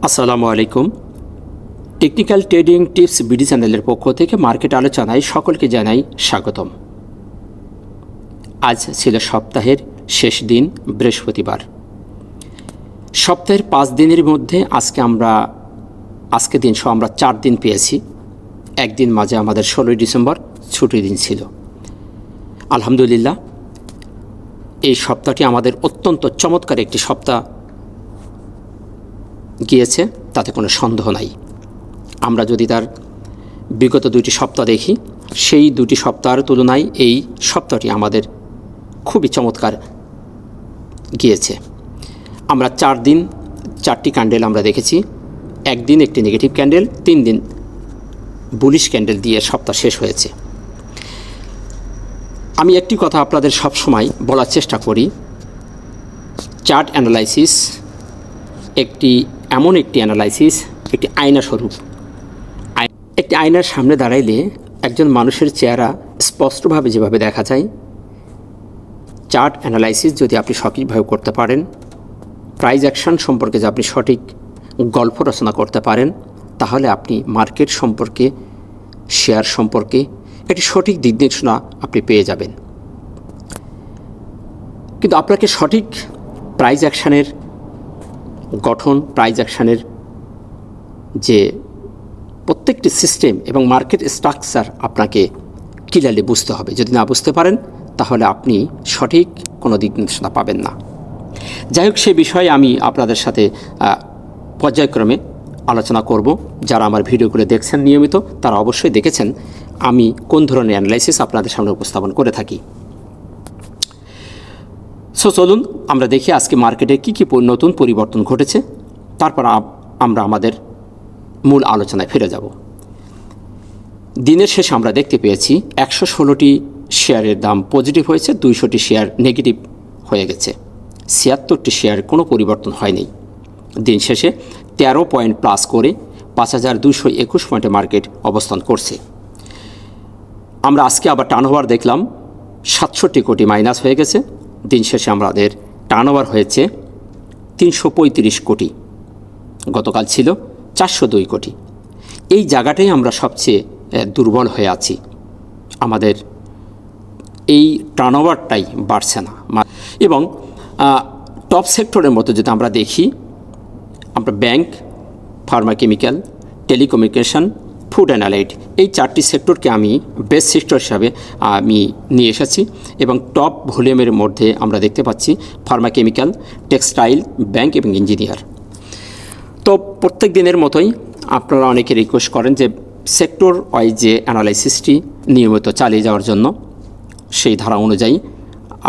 আসসালামু আলাইকুম। Technical trading tips BD চ্যানেলের পক্ষ থেকে মার্কেট আলোচনায় সকলকে জানাই স্বাগতম। আজ ছিল সপ্তাহের শেষ দিন, বৃহস্পতিবার। সপ্তাহের 5 দিনের মধ্যে আজকে দিন সহ আমরা 4 দিন পেয়েছি। একদিন মাঝে আমাদের 16 ডিসেম্বর ছুটির দিন ছিল। আলহামদুলিল্লাহ, এই সপ্তাহটি আমাদের অত্যন্ত চমৎকার একটি সপ্তাহ গিয়েছে, তাতে কোনো সন্দেহ নাই। আমরা যদি তার বিগত 2টি সপ্তাহ দেখি, সেই 2টি সপ্তাহের তুলনায় এই সপ্তাহটি আমাদের খুবই চমৎকার গিয়েছে। আমরা 4 দিন 4টি ক্যান্ডেল আমরা দেখেছি। একদিন একটি নেগেটিভ ক্যান্ডেল, 3 দিন বুলিশ ক্যান্ডেল দিয়ে সপ্তাহ শেষ হয়েছে। আমি একটি কথা আপনাদের সব সময় বলার চেষ্টা করি, চার্ট অ্যানালাইসিস এমন একটি অ্যানালাইসিস, একটি আয়না স্বরূপ। একটি আয়নার সামনে দাঁড়াইলে একজন মানুষের চেহারা স্পষ্টভাবে যেভাবে দেখা যায়, চার্ট অ্যানালাইসিস যদি আপনি সঠিকভাবে করতে পারেন, প্রাইস অ্যাকশন সম্পর্কে যদি আপনি সঠিক গল্প রচনা করতে পারেন, তাহলে আপনি মার্কেট সম্পর্কে, শেয়ার সম্পর্কে একটি সঠিক দিক নির্দেশনা আপনি পেয়ে যাবেন। কিন্তু আপনাকে সঠিক প্রাইস অ্যাকশানের গঠন, প্রাইস অ্যাকশানের যে প্রত্যেকটি সিস্টেম এবং মার্কেট স্ট্রাকচার আপনাকে ক্লিয়ারলি বুঝতে হবে। যদি না বুঝতে পারেন, তাহলে আপনি সঠিক কোনো দিক নির্দেশনা পাবেন না। যাই হোক, সে বিষয়ে আমি আপনাদের সাথে পর্যায়ক্রমে আলোচনা করব। যারা আমার ভিডিওগুলো দেখছেন নিয়মিত, তারা অবশ্যই দেখেছেন আমি কোন ধরনের অ্যানালাইসিস আপনাদের সামনে উপস্থাপন করে থাকি। চলুন আমরা দেখি আজকে মার্কেটে কী নতুন পরিবর্তন ঘটেছে, তারপর আমরা আমাদের মূল আলোচনায় ফিরে যাব। দিনের শেষে আমরা দেখতে পেয়েছি 116টি শেয়ারের দাম পজিটিভ হয়েছে, 200টি শেয়ার নেগেটিভ হয়ে গেছে, 76টি শেয়ার কোনো পরিবর্তন হয়নি। দিন শেষে 13 পয়েন্ট প্লাস করে 5221 পয়েন্টে মার্কেট অবস্থান করছে। আমরা আজকে আবার টার্নওভার দেখলাম 67 কোটি মাইনাস হয়ে গেছে। দিন শেষে আমাদের টার্নওভার হয়েছে 335 কোটি, গতকাল ছিল 402 কোটি। এই জায়গাটাই আমরা সবচেয়ে দুর্বল হয়ে আছি। আমাদের এই টার্নওভারটাই বাড়ছে না। এবং টপ সেক্টরের মতো যদি আমরা দেখি, আমরা bank, Pharma chemical, telecommunication, food and allied, এই 4টি সেক্টরকে আমি বেস্ট সেক্টর হিসাবে আমি নিয়ে এসেছি। এবং টপ ভলিউমের মধ্যে আমরা দেখতে পাচ্ছি ফার্মা কেমিক্যাল, টেক্সটাইল, ব্যাংক এবং ইঞ্জিনিয়ার। তো প্রত্যেক দিনের মতোই আপনারা অনেকে রিকোয়েস্ট করেন যে সেক্টর ওয়াইজ যে অ্যানালাইসিসটি নিয়মিত চালিয়ে যাওয়ার জন্য। সেই ধারা অনুযায়ী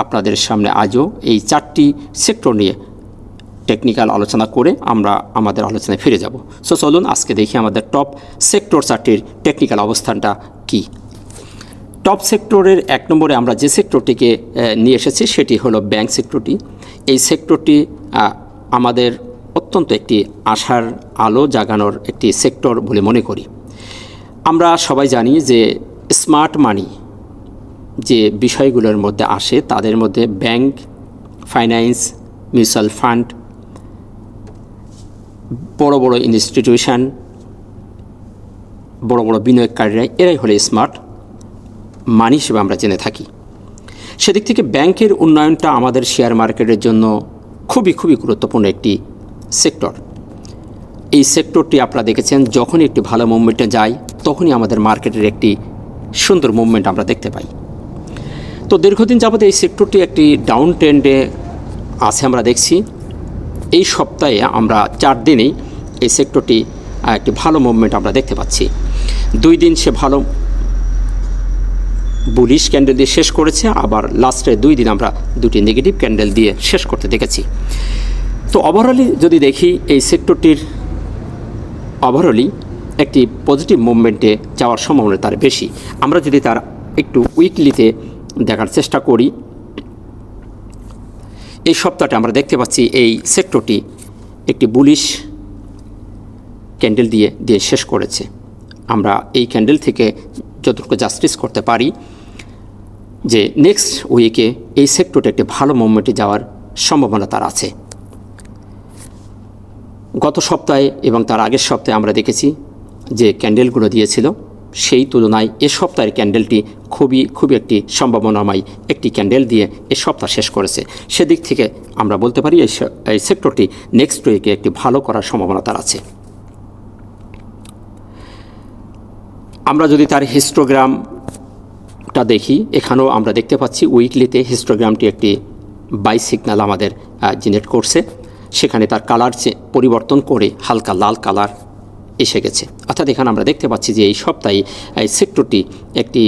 আপনাদের সামনে আজও এই 4টি সেক্টর নিয়ে টেকনিক্যাল আলোচনা করে আমরা আমাদের আলোচনায় ফিরে যাব। চলুন আজকে দেখি আমাদের টপ সেক্টর 4টির টেকনিক্যাল অবস্থানটা কি। টপ সেক্টরের 1 নম্বরে আমরা যে সেক্টরটিকে নিয়ে এসেছি সেটি হলো ব্যাংক সেক্টরটি। এই সেক্টরটি আমাদের অত্যন্ত একটি আশার আলো জাগানোর একটি সেক্টর বলে মনে করি। আমরা সবাই জানি যে স্মার্ট মানি যে বিষয়গুলোর মধ্যে আসে, তাদের মধ্যে ব্যাংক, ফাইন্যান্স, মিউচুয়াল ফান্ড, বড় বড় ইনস্টিটিউশন, বড় বড় বিনিয়োগকারীরা, এরাই হলো স্মার্ট মানি হিসেবে আমরা জেনে থাকি। সেদিক থেকে ব্যাংকের উন্নয়নটা আমাদের শেয়ার মার্কেটের জন্য খুবই গুরুত্বপূর্ণ একটি সেক্টর। এই সেক্টরটি আপনারা দেখেছেন, যখনই একটি ভালো মুভমেন্টে যায় তখনই আমাদের মার্কেটের একটি সুন্দর মুভমেন্ট আমরা দেখতে পাই। তো দীর্ঘদিন যাবত এই সেক্টরটি একটি ডাউন ট্রেন্ডে আছে আমরা দেখছি। এই সপ্তাহে আমরা 4 দিনেই এই সেক্টরটি একটি ভালো মুভমেন্ট আমরা দেখতে পাচ্ছি। 2 দিন সে ভালো বুলিশ ক্যান্ডেল দিয়ে শেষ করেছে, আবার লাস্টে 2 দিন আমরা 2টি নেগেটিভ ক্যান্ডেল দিয়ে শেষ করতে দেখেছি। তো ওভারঅলি যদি দেখি, এই সেক্টরটির ওভারঅলি একটি পজিটিভ মুভমেন্টে যাওয়ার সম্ভাবনা তার বেশি। আমরা যদি তার একটু উইকলিতে দেখার চেষ্টা করি, এই সপ্তাহটা আমরা দেখতে পাচ্ছি এই সেক্টরটি একটি বুলিশ ক্যান্ডেল দিয়ে শেষ করেছে। আমরা এই ক্যান্ডেল থেকে যতটুকু জাস্টিস করতে পারি যে নেক্সট উইকে এই সেক্টরটা একটি ভালো মুভমেন্টে যাওয়ার সম্ভাবনা তার আছে। গত সপ্তাহে এবং তার আগের সপ্তাহে আমরা দেখেছি যে ক্যান্ডেলগুলো দিয়েছিল, সেই তুলনায় এ সপ্তাহের ক্যান্ডেলটি খুবই একটি সম্ভাবনাময় একটি ক্যান্ডেল দিয়ে এ সপ্তাহ শেষ করেছে। সেদিক থেকে আমরা বলতে পারি এই সেক্টরটি নেক্সট উইকে একটি ভালো করার সম্ভাবনা তার আছে। আমরা যদি তার হিস্টোগ্রামটা দেখি, এখানেও আমরা দেখতে পাচ্ছি উইকলিতে হিস্টোগ্রামটি একটি বাই সিগন্যাল আমাদের জেনারেট করছে। সেখানে তার কালার পরিবর্তন করে হালকা লাল কালার এসে গেছে। অর্থাৎ এখানে আমরা দেখতে পাচ্ছি যে এই সপ্তাহে এই সেক্টরটি একটি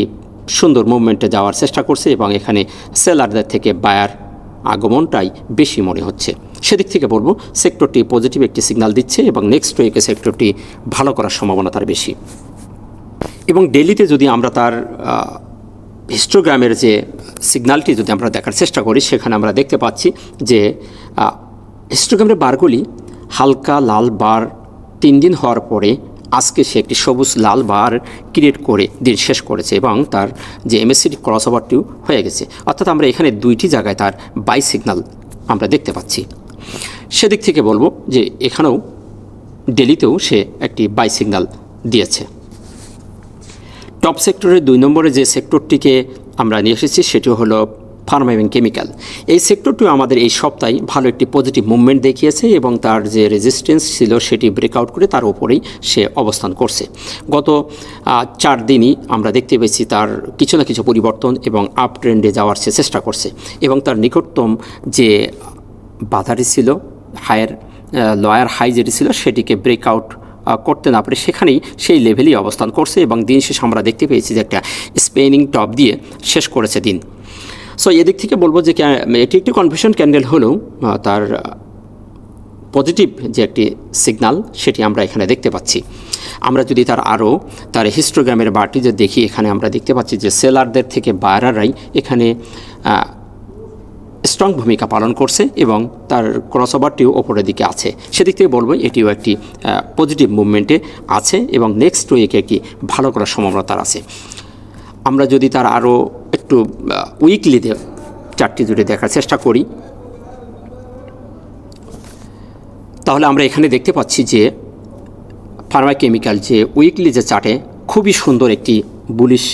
সুন্দর মুভমেন্টে যাওয়ার চেষ্টা করছে এবং এখানে সেলারদের থেকে বায়ার আগমনটাই বেশি মনে হচ্ছে। সেদিক থেকে বলবো সেক্টরটি পজিটিভ একটি সিগন্যাল দিচ্ছে এবং নেক্সট উইকে সেক্টরটি ভালো করার সম্ভাবনা তার বেশি। এবং ডেইলিতে যদি আমরা তার হিস্টোগ্রামের যে সিগন্যালটি যদি আমরা দেখার চেষ্টা করি, সেখানে আমরা দেখতে পাচ্ছি যে হিস্টোগ্রামের বারগুলি হালকা লাল বার 3 দিন হওয়ার পরে আজকে সে একটি সবুজ লাল বার ক্রিয়েট করে দিন শেষ করেছে এবং তার যে এমএসসিডি ক্রস ওভারটিও হয়ে গেছে। অর্থাৎ আমরা এখানে দুইটি জায়গায় তার বাই সিগন্যাল আমরা দেখতে পাচ্ছি। সেদিক থেকে বলবো যে এখানেও ডেলিতেও সে একটি বাই সিগন্যাল দিয়েছে। টপ সেক্টরের 2 নম্বরে যে সেক্টরটিকে আমরা নিয়ে এসেছি সেটি হলো ফার্মা এবং কেমিক্যাল। এই সেক্টরটিও আমাদের এই সপ্তাহে ভালো একটি পজিটিভ মুভমেন্ট দেখিয়েছে এবং তার যে রেজিস্ট্যান্স ছিল সেটি ব্রেকআউট করে তার উপরেই সে অবস্থান করছে। গত 4 দিনই আমরা দেখতে পেয়েছি তার কিছু না কিছু পরিবর্তন এবং আপ ট্রেন্ডে যাওয়ার সে চেষ্টা করছে এবং তার নিকটতম যে বাধাটি ছিল লয়ার হাই যেটি ছিল সেটিকে ব্রেকআউট করতে না পারে সেখানেই সেই লেভেলেই অবস্থান করছে এবং দিন শেষে আমরা দেখতে পেয়েছি যে একটা স্পেনিং টপ দিয়ে শেষ করেছে দিন। সো এদিক থেকে বলবো যে এটি একটি কনফিউশন ক্যান্ডেল হলেও তার পজিটিভ যে একটি সিগন্যাল সেটি আমরা এখানে দেখতে পাচ্ছি। আমরা যদি তার হিস্টোগ্রামের বারটি যে দেখি, এখানে আমরা দেখতে পাচ্ছি যে সেলারদের থেকে বায়াররাই এখানে স্ট্রং ভূমিকা পালন করছে এবং তার ক্রসওভারটিও ওপরের দিকে আছে। সেদিক থেকে বলবো এটিও একটি পজিটিভ মুভমেন্টে আছে এবং নেক্সট উইকে একটি ভালো করার সম্ভাবনা তার আছে। আমরা যদি তার আরও একটু উইকলিতে চার্টটি যদি দেখার চেষ্টা করি, তাহলে আমরা এখানে দেখতে পাচ্ছি যে ফার্মা কেমিক্যাল যে উইকলি যে চার্টে খুবই সুন্দর একটি বুলিশ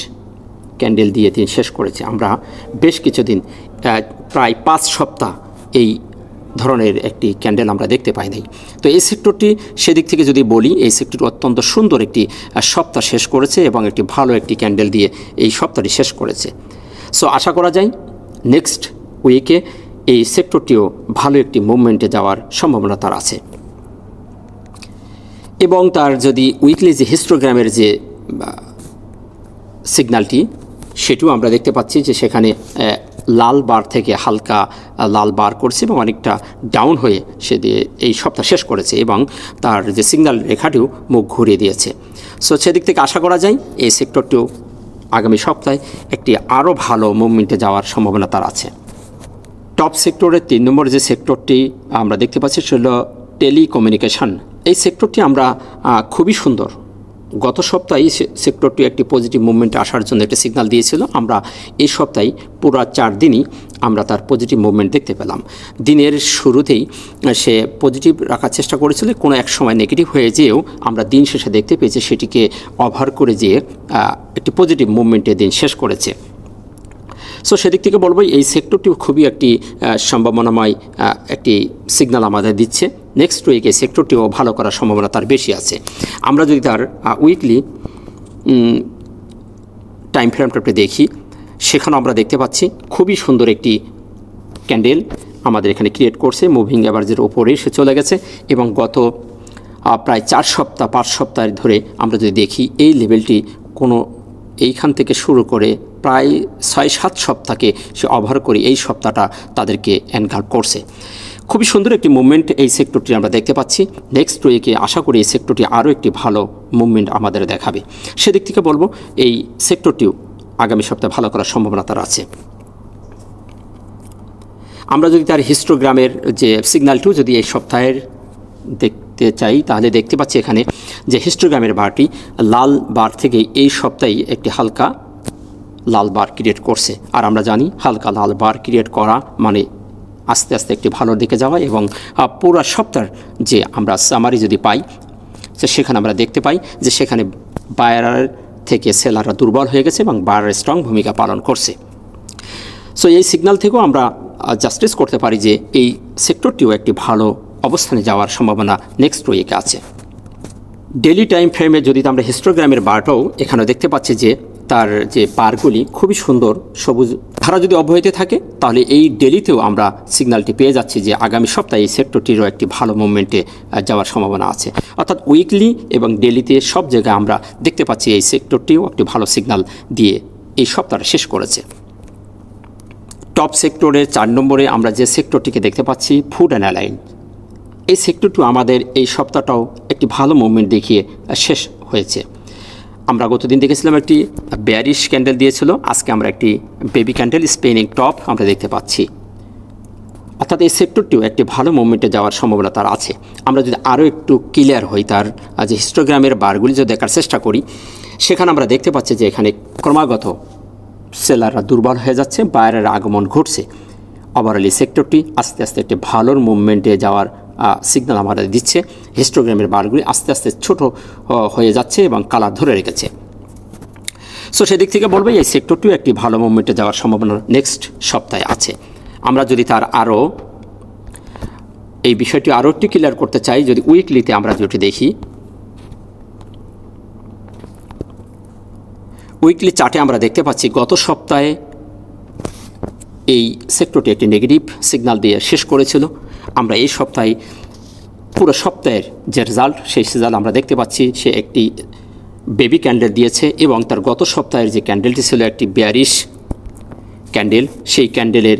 ক্যান্ডেল দিয়ে দিন শেষ করেছে। আমরা বেশ কিছুদিন প্রায় 5 সপ্তাহ এই ধরনের একটি ক্যান্ডেল আমরা দেখতে পাই নাই। তো এই সেক্টরটি সেদিক থেকে যদি বলি, এই সেক্টরটি অত্যন্ত সুন্দর একটি সপ্তাহ শেষ করেছে এবং একটি ভালো একটি ক্যান্ডেল দিয়ে এই সপ্তাহটি শেষ করেছে। সো আশা করা যায় নেক্সট উইকে এই সেক্টরটিও ভালো একটি মুভমেন্টে যাওয়ার সম্ভাবনা তার আছে। এবং তার যদি উইকলি যে হিস্টোগ্রামের যে সিগন্যালটি সেটিও আমরা দেখতে পাচ্ছি যে সেখানে লাল বার থেকে হালকা লাল বার করছে এবং অনেকটা ডাউন হয়ে সে দিয়ে এই সপ্তাহ শেষ করেছে এবং তার যে সিগন্যাল রেখাটিও মুখ ঘুরিয়ে দিয়েছে। সো সেদিক থেকে আশা করা যায় এই সেক্টরটিও আগামী সপ্তাহে একটি আরও ভালো মুভমেন্টে যাওয়ার সম্ভাবনা তার আছে। টপ সেক্টরের 3 নম্বর যে সেক্টরটি আমরা দেখতে পাচ্ছি সেটা হলো টেলিকমিউনিকেশন। এই সেক্টরটি আমরা খুবই সুন্দর, গত সপ্তাহে সেক্টরটি একটি পজিটিভ মুভমেন্টে আসার জন্য একটি সিগন্যাল দিয়েছিল। আমরা এই সপ্তাহে পুরো 4 দিনই আমরা তার পজিটিভ মুভমেন্ট দেখতে পেলাম। দিনের শুরুতেই সে পজিটিভ রাখার চেষ্টা করেছিল, কোনো এক সময় নেগেটিভ হয়ে যেও আমরা দিন শেষে দেখতে পেয়েছি সেটিকে ওভার করে যেয়ে একটি পজিটিভ মুভমেন্টে দিন শেষ করেছে। সো সেদিক থেকে বলবো এই সেক্টরটিও খুবই একটি সম্ভাবনাময় একটি সিগন্যাল আমাদের দিচ্ছে। নেক্সট উইকে সেক্টরটিও ভালো করার সম্ভাবনা তার বেশি আছে। আমরা যদি তার উইকলি টাইম ফ্রেমটা দেখি, সেখানে আমরা দেখতে পাচ্ছি খুবই সুন্দর একটি ক্যান্ডেল আমাদের এখানে ক্রিয়েট করছে, মুভিং অ্যাভারেজের ওপরে এসে চলে গেছে এবং গত প্রায় 4 সপ্তাহ 5 সপ্তাহ ধরে আমরা যদি দেখি এই লেভেলটি এইখান থেকে শুরু করে প্রায় 6-7 সপ্তাহকে সে ওভার করে এই সপ্তাহটা তাদেরকে এনগাল্ভ করছে। খুবই সুন্দর একটি মুভমেন্ট এই সেক্টরটি আমরা দেখতে পাচ্ছি। নেক্সট উইকে আশা করি এই সেক্টরটি আরও একটি ভালো মুভমেন্ট আমাদের দেখাবে। সেদিক থেকে বলবো এই সেক্টরটিও আগামী সপ্তাহে ভালো করার সম্ভাবনা তার আছে। আমরা যদি তার হিস্টোগ্রামের যে সিগন্যালটিও যদি এই সপ্তাহের দেখতে চাই, তাহলে দেখতে পাচ্ছি এখানে যে হিস্টোগ্রামের বারটি লাল বার থেকে এই সপ্তাহে একটি হালকা লাল বার ক্রিয়েট করছে। আর আমরা জানি হালকা লাল বার ক্রিয়েট করা মানে আস্তে আস্তে একটি ভালো দিকে যাওয়া এবং পুরো সপ্তাহের যে আমরা সামারি যদি পাই, যে সেখানে আমরা দেখতে পাই যে সেখানে বায়ার থেকে সেলাররা দুর্বল হয়ে গেছে এবং বায়ার স্ট্রং ভূমিকা পালন করছে। সো এই সিগন্যাল থেকেও আমরা জাস্টিস করতে পারি যে এই সেক্টরটিও একটি ভালো অবস্থানে যাওয়ার সম্ভাবনা নেক্সট উইকে আছে। ডেলি টাইম ফ্রেমে যদি আমরা হিস্টোগ্রামের বারটাও এখানে দেখতে পাচ্ছি যে তার যে বারগুলি খুবই সুন্দর সবুজ ধারা যদি অব্যাহত থাকে, তাহলে এই ডেলিতেও আমরা সিগন্যালটি পেয়ে যাচ্ছি যে আগামী সপ্তাহে এই সেক্টরটিরও একটি ভালো মুভমেন্টে যাওয়ার সম্ভাবনা আছে। অর্থাৎ উইকলি এবং ডেলিতে সব জায়গায় আমরা দেখতে পাচ্ছি এই সেক্টরটিও একটি ভালো সিগন্যাল দিয়ে এই সপ্তাহটা শেষ করেছে। টপ সেক্টরের 4 নম্বরে আমরা যে সেক্টরটিকে দেখতে পাচ্ছি ফুড অ্যান্ড অ্যালাইন, এই সেক্টরটিও আমাদের এই সপ্তাহটাও একটি ভালো মুভমেন্ট দেখিয়ে শেষ হয়েছে। আমরা গতদিন দেখেছিলাম একটি বেয়ারিশ ক্যান্ডেল দিয়েছিল, আজকে আমরা একটি বেবি ক্যান্ডেল স্পেনিং টপ আমরা দেখতে পাচ্ছি। অর্থাৎ এই সেক্টরটিও একটি ভালো মুভমেন্টে যাওয়ার সম্ভাবনা তার আছে। আমরা যদি আরও একটু ক্লিয়ার হই তার যে হিস্টোগ্রামের বারগুলি যদি দেখার চেষ্টা করি, সেখানে আমরা দেখতে পাচ্ছি যে এখানে ক্রমাগত সেলাররা দুর্বল হয়ে যাচ্ছে, বায়ারের আগমন ঘটছে। ওভারঅল এই সেক্টরটি আস্তে আস্তে একটি ভালো মুভমেন্টে যাওয়ার সিগন্যাল আমাদের দিচ্ছে। হিস্টোগ্রামের বারগুলি আস্তে আস্তে ছোট হয়ে যাচ্ছে এবং কালার ধরে রেখেছে। সো সেদিক থেকে বলবো এই সেক্টরটিও একটি ভালো মুভমেন্টে যাওয়ার সম্ভাবনা নেক্সট সপ্তাহে আছে। আমরা যদি তার আরও এই বিষয়টি আরও একটু ক্লিয়ার করতে চাই, যদি উইকলিতে আমরা যেটি দেখি, উইকলি চার্টে আমরা দেখতে পাচ্ছি গত সপ্তাহে এই সেক্টরটি একটি নেগেটিভ সিগন্যাল দিয়ে শেষ করেছিল। আমরা এই সপ্তাহে পুরো সপ্তাহের যে রেজাল্ট, সেই রেজাল্ট আমরা দেখতে পাচ্ছি সে একটি বেবি ক্যান্ডেল দিয়েছে এবং তার গত সপ্তাহের যে ক্যান্ডেলটি ছিল একটি বেয়ারিশ ক্যান্ডেল, সেই ক্যান্ডেলের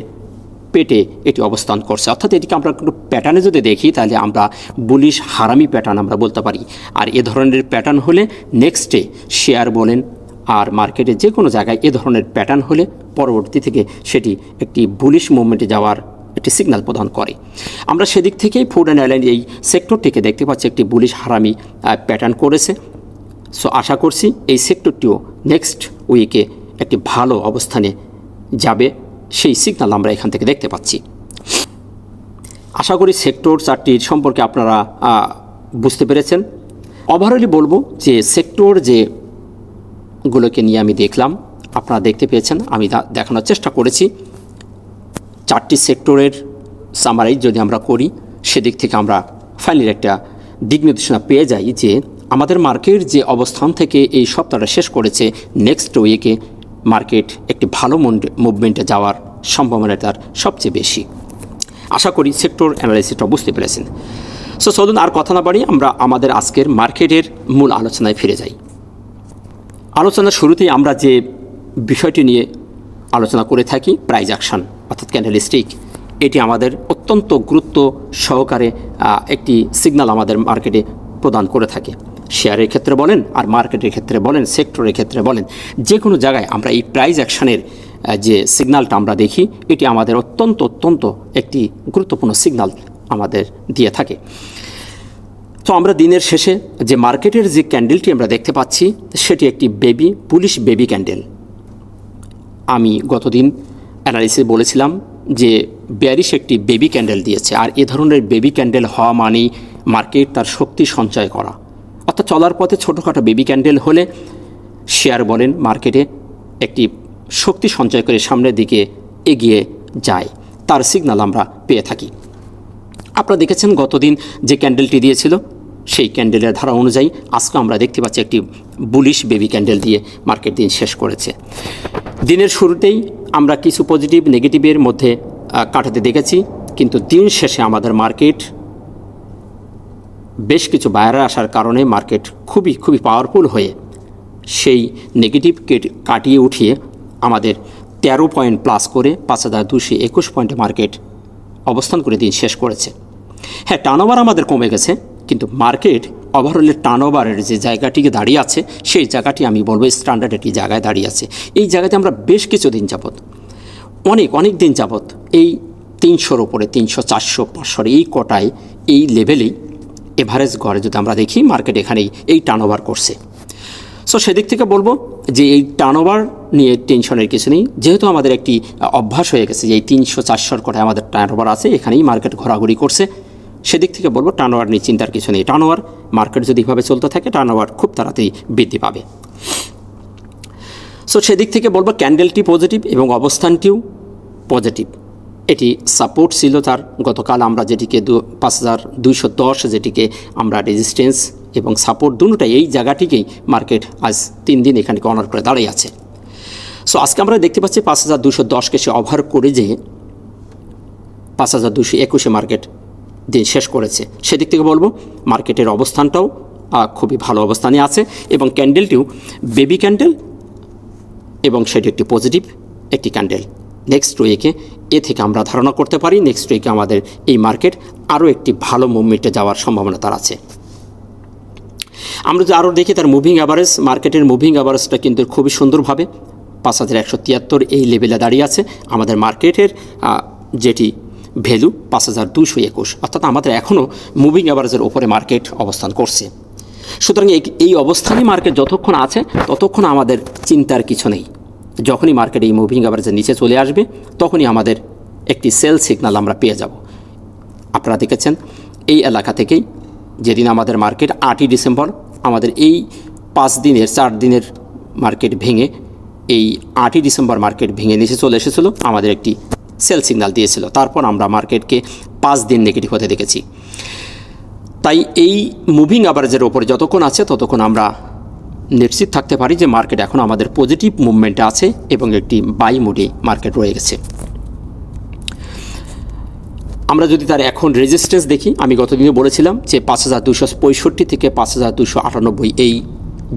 পেটে এটি অবস্থান করছে। অর্থাৎ এটিকে আমরা একটু প্যাটার্নে যদি দেখি তাহলে আমরা বুলিশ হারামি প্যাটার্ন আমরা বলতে পারি। আর এ ধরনের প্যাটার্ন হলে নেক্সটে শেয়ার বলেন আর মার্কেটে যে কোনো জায়গায় এ ধরনের প্যাটার্ন হলে পরবর্তী থেকে সেটি একটি বুলিশ মুভমেন্টে যাওয়ার একটি সিগন্যাল প্রদান করে। আমরা সেদিক থেকেই ফুড অ্যান্ড অ্যালাইন এই সেক্টরটিকে দেখতে পাচ্ছি একটি বুলিশ হারামি প্যাটার্ন করেছে। সো আশা করছি এই সেক্টরটিও নেক্সট উইকে একটি ভালো অবস্থানে যাবে, সেই সিগন্যাল আমরা এখান থেকে দেখতে পাচ্ছি। আশা করি সেক্টর চারটির সম্পর্কে আপনারা বুঝতে পেরেছেন। ওভারঅলি বলবো যে সেক্টর যেগুলোকে নিয়ে আমি দেখলাম আপনারা দেখতে পেয়েছেন, আমি দেখানোর চেষ্টা করেছি। 4টি সেক্টরের সামারাইজ যদি আমরা করি, সেদিক থেকে আমরা ফাইনালি একটা দিক নির্দেশনা পেয়ে যাই যে আমাদের মার্কেট যে অবস্থান থেকে এই সপ্তাহটা শেষ করেছে, নেক্সট উইকে মার্কেট একটি ভালো মুভমেন্টে যাওয়ার সম্ভাবনা তার সবচেয়ে বেশি। আশা করি সেক্টর অ্যানালাইসিসটা বুঝতে পেরেছেন। সো চলুন আর কথা না বাড়ি আমরা আমাদের আজকের মার্কেটের মূল আলোচনায় ফিরে যাই। আলোচনার শুরুতেই আমরা যে বিষয়টি নিয়ে আলোচনা করে থাকি, প্রাইস অ্যাকশন অর্থাৎ ক্যান্ডেলস্টিক, এটি আমাদের অত্যন্ত গুরুত্ব সহকারে একটি সিগন্যাল আমাদের মার্কেটে প্রদান করে থাকে। শেয়ারের ক্ষেত্রে বলেন আর মার্কেটের ক্ষেত্রে বলেন, সেক্টরের ক্ষেত্রে বলেন, যে কোনো জায়গায় আমরা এই প্রাইস অ্যাকশনের যে সিগন্যালটা আমরা দেখি, এটি আমাদের অত্যন্ত একটি গুরুত্বপূর্ণ সিগন্যাল আমাদের দিয়ে থাকে। তো আমরা দিনের শেষে যে মার্কেটের যে ক্যান্ডেলটি আমরা দেখতে পাচ্ছি, সেটি একটি বুলিশ বেবি ক্যান্ডেল। আমি গতদিন অ্যানালিসিসে বলেছিলাম যে বেয়ারিশ একটি বেবি ক্যান্ডেল দিয়েছে, আর এ ধরনের বেবি ক্যান্ডেল হওয়া মানেই মার্কেট তার শক্তি সঞ্চয় করা। অর্থাৎ চলার পথে ছোটোখাটো বেবি ক্যান্ডেল হলে শেয়ার বলেন মার্কেটে একটি শক্তি সঞ্চয় করে সামনের দিকে এগিয়ে যায়, তার সিগন্যাল আমরা পেয়ে থাকি। আপনারা দেখেছেন গতদিন যে ক্যান্ডেলটি দিয়েছিল, সেই ক্যান্ডেলের ধারা অনুযায়ী আজকে আমরা দেখতে পাচ্ছি একটি বুলিশ বেবি ক্যান্ডেল দিয়ে মার্কেট দিন শেষ করেছে। দিনের শুরুতেই আমরা কিছু পজিটিভ নেগেটিভের মধ্যে কাটাতে দেখেছি, কিন্তু দিন শেষে আমাদের মার্কেট বেশ কিছু বায়ার আসার কারণে মার্কেট খুবই পাওয়ারফুল হয়ে সেই নেগেটিভকে কাটিয়ে উঠিয়ে আমাদের 13 পয়েন্ট প্লাস করে 5221 পয়েন্টে মার্কেট অবস্থান করে দিন শেষ করেছে। হ্যাঁ, টার্নওভার আমাদের কমে গেছে, কিন্তু মার্কেট ওভারঅলের টার্নওভারের যে জায়গাটিকে দাঁড়িয়ে আছে, সেই জায়গাটি আমি বলবো স্ট্যান্ডার্ড একটি জায়গায় দাঁড়িয়ে আছে। এই জায়গাতে আমরা বেশ কিছুদিন যাবৎ অনেক দিন যাবৎ এই 300-র উপরে 300, 400, 500 এই কোটায় এই লেভেলেই এভারেজ গড়ে যদি আমরা দেখি মার্কেট এখানেই এই টার্নওভার করছে। সো সেদিক থেকে বলবো যে এই টার্নওভার নিয়ে টেনশনের কিছু নেই, যেহেতু আমাদের একটি অভ্যাস হয়ে গেছে যে এই 300-400 কোটায় আমাদের টার্নওভার আছে, এখানেই মার্কেট ঘোরাঘুরি করছে। সেদিক থেকে বলবো টার্নওভার নিয়ে চিন্তার কিছু নেই। টার্নওভার মার্কেট যদি এভাবে চলতে থাকে টার্নওভার খুব তাড়াতাড়ি বৃদ্ধি পাবে। সো সেদিক থেকে বলবো ক্যান্ডেলটি পজিটিভ এবং অবস্থানটিও পজিটিভ। এটি সাপোর্ট ছিল তার, গতকাল আমরা যেটিকে 5210 যেটিকে আমরা রেজিস্ট্যান্স এবং সাপোর্ট দুটোটাই এই জায়গাটিকেই মার্কেট আজ 3 দিন এখানে অনার করে দাঁড়িয়ে আছে। সো আজকে আমরা দেখতে পাচ্ছি 5210কে সে ওভার করে যে 5221 মার্কেট দিন শেষ করেছে। সেদিক থেকে বলবো মার্কেটের অবস্থানটাও খুবই ভালো অবস্থানে আছে এবং ক্যান্ডেলটিও বেবি ক্যান্ডেল এবং সেটি একটি পজিটিভ একটি ক্যান্ডেল। নেক্সট উইকে এ থেকে আমরা ধারণা করতে পারি নেক্সট উইকে আমাদের এই মার্কেট আরও একটি ভালো মুভমেন্টে যাওয়ার সম্ভাবনা তার আছে। আমরা যদি আরও দেখি তার মুভিং অ্যাভারেজ, মার্কেটের মুভিং অ্যাভারেজটা কিন্তু খুবই সুন্দরভাবে 5173 এই লেভেলে দাঁড়িয়ে আছে। আমাদের মার্কেটের যেটি ভ্যালু 5221, অর্থাৎ আমাদের এখনও মুভিং অ্যাভারেজের ওপরে মার্কেট অবস্থান করছে। সুতরাং এই অবস্থানে মার্কেট যতক্ষণ আছে ততক্ষণ আমাদের চিন্তার কিছু নেই। যখনই মার্কেট এই মুভিং অ্যাভারেজের নিচে চলে আসবে তখনই আমাদের একটি সেল সিগন্যাল আমরা পেয়ে যাব। আপনারা দেখেছেন এই এলাকা থেকেই যেদিন আমাদের মার্কেট 8ই ডিসেম্বর আমাদের এই 4 দিনের মার্কেট ভেঙে এই 8ই ডিসেম্বর মার্কেট ভেঙে নিচে চলে এসেছিলো, আমাদের একটি সেল সিগন্যাল দিয়েছিল। তারপর আমরা মার্কেটকে 5 দিন নেগেটিভ হতে দেখেছি। তাই এই মুভিং অ্যাভারেজের ওপরে যতক্ষণ আছে ততক্ষণ আমরা নিশ্চিত থাকতে পারি যে মার্কেট এখন আমাদের পজিটিভ মুভমেন্টে আছে এবং একটি বাই মুডে মার্কেট রয়ে গেছে। আমরা যদি তার এখন রেজিস্ট্যান্স দেখি, আমি গতদিনে বলেছিলাম যে 5265 থেকে 5298 এই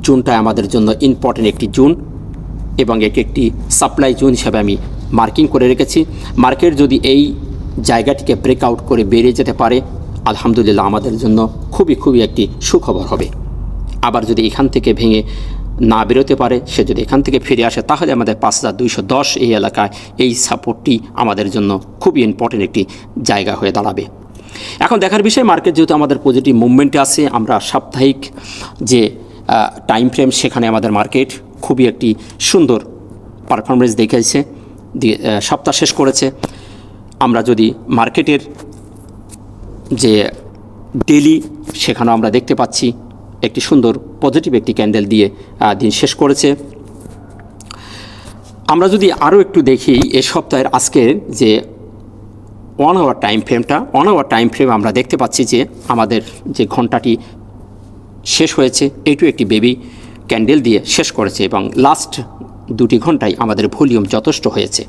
জোনটায় আমাদের জন্য ইম্পর্টেন্ট একটি জোন এবং এটি একটি সাপ্লাই জোন হিসাবে আমি মার্কিং করে রেখেছি। মার্কেট যদি এই জায়গাটিকে ব্রেকআউট করে বেরিয়ে যেতে পারে আলহামদুলিল্লাহ আমাদের জন্য খুবই একটি সুখবর হবে। আবার যদি এখান থেকে ভেঙে না বেরোতে পারে, সে যদি এখান থেকে ফিরে আসে, তাহলে আমাদের 5210 এই এলাকায় এই সাপোর্টটি আমাদের জন্য খুবই ইম্পর্টেন্ট একটি জায়গা হয়ে দাঁড়াবে। এখন দেখার বিষয় মার্কেট যেহেতু আমাদের পজিটিভ মুভমেন্টে আছে, আমরা সাপ্তাহিক যে টাইম ফ্রেম সেখানে আমাদের মার্কেট খুবই একটি সুন্দর পারফরমেন্স দেখিয়েছে, সপ্তাহ শেষ করেছে। আমরা যদি মার্কেটের যে ডেলি সেখানেও আমরা দেখতে পাচ্ছি একটি সুন্দর পজিটিভ একটি ক্যান্ডেল দিয়ে দিন শেষ করেছে। আমরা যদি আরও একটু দেখি এ সপ্তাহের আজকের যে 1 আওয়ার টাইম ফ্রেমটা, 1 আওয়ার টাইম ফ্রেম আমরা দেখতে পাচ্ছি যে আমাদের যে ঘন্টাটি শেষ হয়েছে এটিও একটি বেবি ক্যান্ডেল দিয়ে শেষ করেছে এবং লাস্ট 2টি ঘন্টায় আমাদের ভলিউম যথেষ্ট হয়েছে।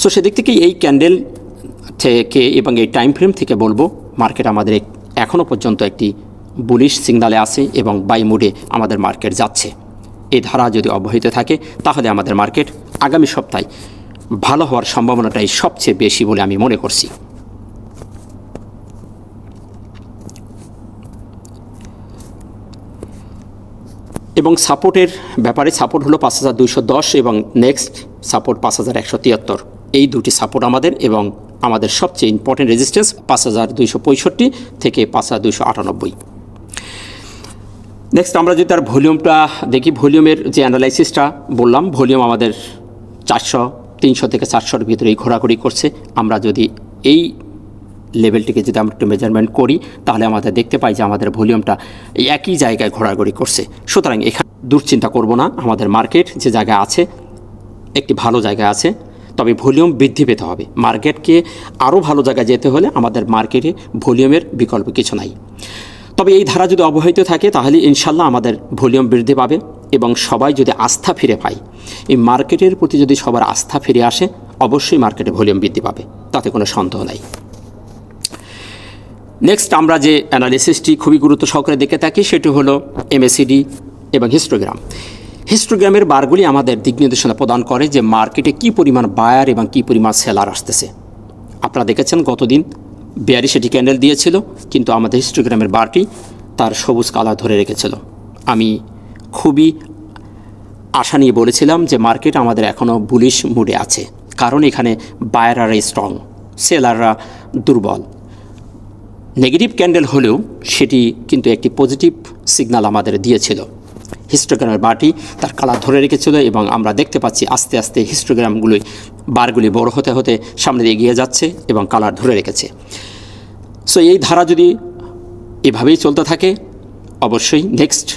সো সেদিক থেকে এই ক্যান্ডেল থেকে এবং এই টাইম ফ্রেম থেকে বলবো মার্কেট আমাদের এখনও পর্যন্ত একটি বুলিশ সিগনালে আছে এবং বাই মুডে আমাদের মার্কেট যাচ্ছে। এই ধারা যদি অব্যাহত থাকে তাহলে আমাদের মার্কেট আগামী সপ্তাহে ভালো হওয়ার সম্ভাবনাটাই সবচেয়ে বেশি বলে আমি মনে করছি। এবং সাপোর্টের ব্যাপারে সাপোর্ট হলো 5210 এবং নেক্সট সাপোর্ট 5173, এই দুটি সাপোর্ট আমাদের এবং আমাদের সবচেয়ে ইম্পর্টেন্ট রেজিস্ট্যান্স 5265 থেকে 5298। নেক্সট আমরা যদি তার ভলিউমটা দেখি, ভলিউমের যে অ্যানালাইসিসটা বললাম, ভলিউম আমাদের 300 থেকে 400-র ভিতরেই ঘোরাঘুরি করছে। আমরা যদি এই লেভেলটিকে যদি আমরা একটু মেজারমেন্ট করি তাহলে আমাদের দেখতে পাই যে আমাদের ভলিউমটা এই একই জায়গায় ঘোরাঘুরি করছে। সুতরাং এখানে দুশ্চিন্তা করব না, আমাদের মার্কেট যে জায়গায় আছে একটি ভালো জায়গায় আছে, তবে ভলিউম বৃদ্ধি পেতে হবে। মার্কেটকে আরও ভালো জায়গায় যেতে হলে আমাদের মার্কেটে ভলিউমের বিকল্প কিছু নাই। তবে এই ধারা যদি অব্যাহত থাকে তাহলে ইনশাল্লাহ আমাদের ভলিউম বৃদ্ধি পাবে এবং সবাই যদি আস্থা ফিরে পায়, এই মার্কেটের প্রতি যদি সবার আস্থা ফিরে আসে অবশ্যই মার্কেটে ভলিউম বৃদ্ধি পাবে, তাতে কোনো সন্দেহ নাই। নেক্সট আমরা যে অ্যানালিসিসটি খুবই গুরুত্ব সহকারে দেখে থাকি সেটি হলো MACD এবং হিস্টোগ্রাম। হিস্টোগ্রামের বারগুলি আমাদের দিক নির্দেশনা প্রদান করে যে মার্কেটে কী পরিমাণ বায়ার এবং কী পরিমাণ সেলার আসতেছে। আপনারা দেখেছেন গতদিন বেয়ারিশ এটি ক্যান্ডেল দিয়েছিল, কিন্তু আমাদের হিস্টোগ্রামের বারটি তার সবুজ কালার ধরে রেখেছিল। আমি খুবই আশা নিয়ে বলেছিলাম যে মার্কেট আমাদের এখনও বুলিশ মুডে আছে, কারণ এখানে বায়াররা স্ট্রং, সেলাররা দুর্বল। নেগেটিভ ক্যান্ডেল হলেও সেটি কিন্তু একটি পজিটিভ সিগন্যাল আমাদের দিয়েছিল। হিস্টোগ্রামের বারটি তার কালার ধরে রেখেছিল এবং আমরা দেখতে পাচ্ছি আস্তে আস্তে হিস্টোগ্রামগুলি বারগুলি বড় হতে হতে সামনে দিয়ে এগিয়ে যাচ্ছে এবং কালার ধরে রেখেছে। সো এই ধারা যদি এভাবেই চলতে থাকে অবশ্যই নেক্সট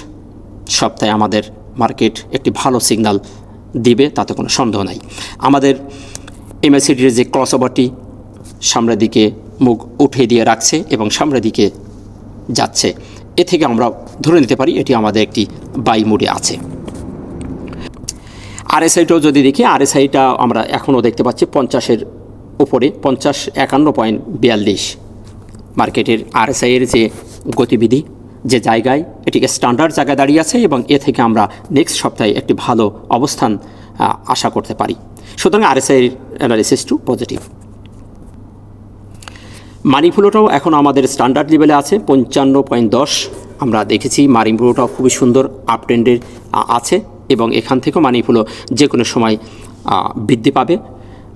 সপ্তাহে আমাদের মার্কেট একটি ভালো সিগন্যাল দিবে, তাতে কোনো সন্দেহ নাই। আমাদের MACD-র যে ক্রস ওভারটি সামনের দিকে মুখ উঠিয়ে দিয়ে রাখছে এবং সামনের দিকে যাচ্ছে, এ থেকে আমরা ধরে নিতে পারি এটি আমাদের একটি বাই মুডে আছে। RSI-টাও যদি দেখি, RSI-টা আমরা এখনও দেখতে পাচ্ছি 50-এর উপরে, 50-51.42 মার্কেটের RSI-এর যে গতিবিধি যে জায়গায়, এটি স্ট্যান্ডার্ড জায়গায় দাঁড়িয়ে আছে এবং এ থেকে আমরা নেক্সট সপ্তাহে একটি ভালো অবস্থান আশা করতে পারি। সুতরাং RSI-এর অ্যানালিসিস টু পজিটিভ। মানি ফ্লোটাও এখন আমাদের স্ট্যান্ডার্ড লেভেলে আছে 55.10। আমরা দেখেছি মানি ফ্লোটাও খুবই সুন্দর আপ ট্রেন্ডের আছে এবং এখান থেকেও মানি ফ্লো যে কোনো সময় বৃদ্ধি পাবে।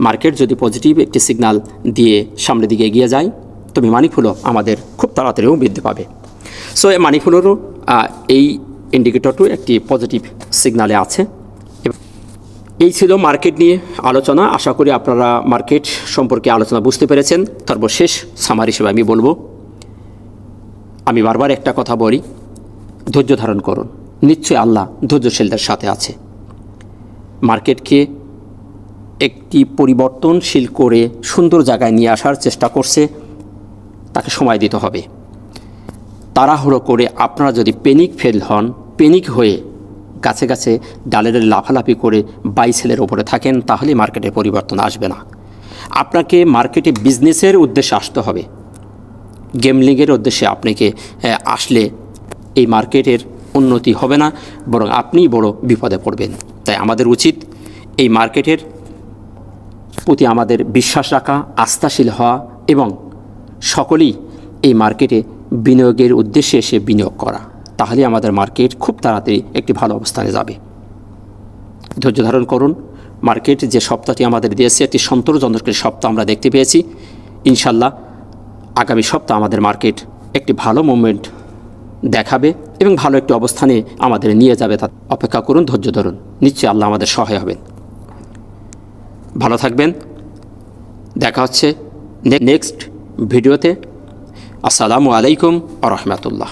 মার্কেট যদি পজিটিভ একটি সিগন্যাল দিয়ে সামনের দিকে এগিয়ে যায় তবে মানি ফ্লো আমাদের খুব তাড়াতাড়িও বৃদ্ধি পাবে। সো মানি ফ্লোরও এই ইন্ডিকেটরটিও একটি পজিটিভ সিগন্যালে আছে। এই ছিল মার্কেট নিয়ে আলোচনা। আশা করি আপনারা মার্কেট সম্পর্কে আলোচনা বুঝতে পেরেছেন। সর্বশেষ সামারি হিসেবে আমি বলবো, আমি বারবার একটা কথা বলি, ধৈর্য ধারণ করুন, নিশ্চয়ই আল্লাহ ধৈর্যশীলদের সাথে আছে। মার্কেটকে একটি পরিবর্তনশীল করে সুন্দর জায়গায় নিয়ে আসার চেষ্টা করছে, তাকে সময় দিতে হবে। তাড়াহুড়ো করে আপনারা যদি প্যানিক হয়ে গাছে গাছে ডালে ডালে লাফালাফি করে বাই সেলের ওপরে থাকেন, তাহলে মার্কেটে পরিবর্তন আসবে না। আপনাকে মার্কেটে বিজনেসের উদ্দেশ্যে আসতে হবে, গেমলিংয়ের উদ্দেশ্যে আপনাকে আসলে এই মার্কেটের উন্নতি হবে না, বরং আপনিই বড় বিপদে পড়বেন। তাই আমাদের উচিত এই মার্কেটের প্রতি আমাদের বিশ্বাস রাখা, আস্থাশীল হওয়া এবং সকলেই এই মার্কেটে বিনিয়োগের উদ্দেশ্যে এসে বিনিয়োগ করা। তাহলে আমাদের মার্কেট খুব তাড়াতাড়ি একটি ভালো অবস্থানে যাবে। ধৈর্য ধারণ করুন। মার্কেট যে সপ্তাহটি আমাদের দিয়েছে একটি সন্তোষজনক সপ্তাহ আমরা দেখতে পেয়েছি। ইনশাল্লাহ আগামী সপ্তাহ আমাদের মার্কেট একটি ভালো মুভমেন্ট দেখাবে এবং ভালো একটি অবস্থানে আমাদের নিয়ে যাবে। তা অপেক্ষা করুন, ধৈর্য ধরুন, নিশ্চয়ই আল্লাহ আমাদের সহায় হবেন। ভালো থাকবেন, দেখা হচ্ছে নেক্সট ভিডিওতে। আসসালামু আলাইকুম ওয়া রাহমাতুল্লাহ।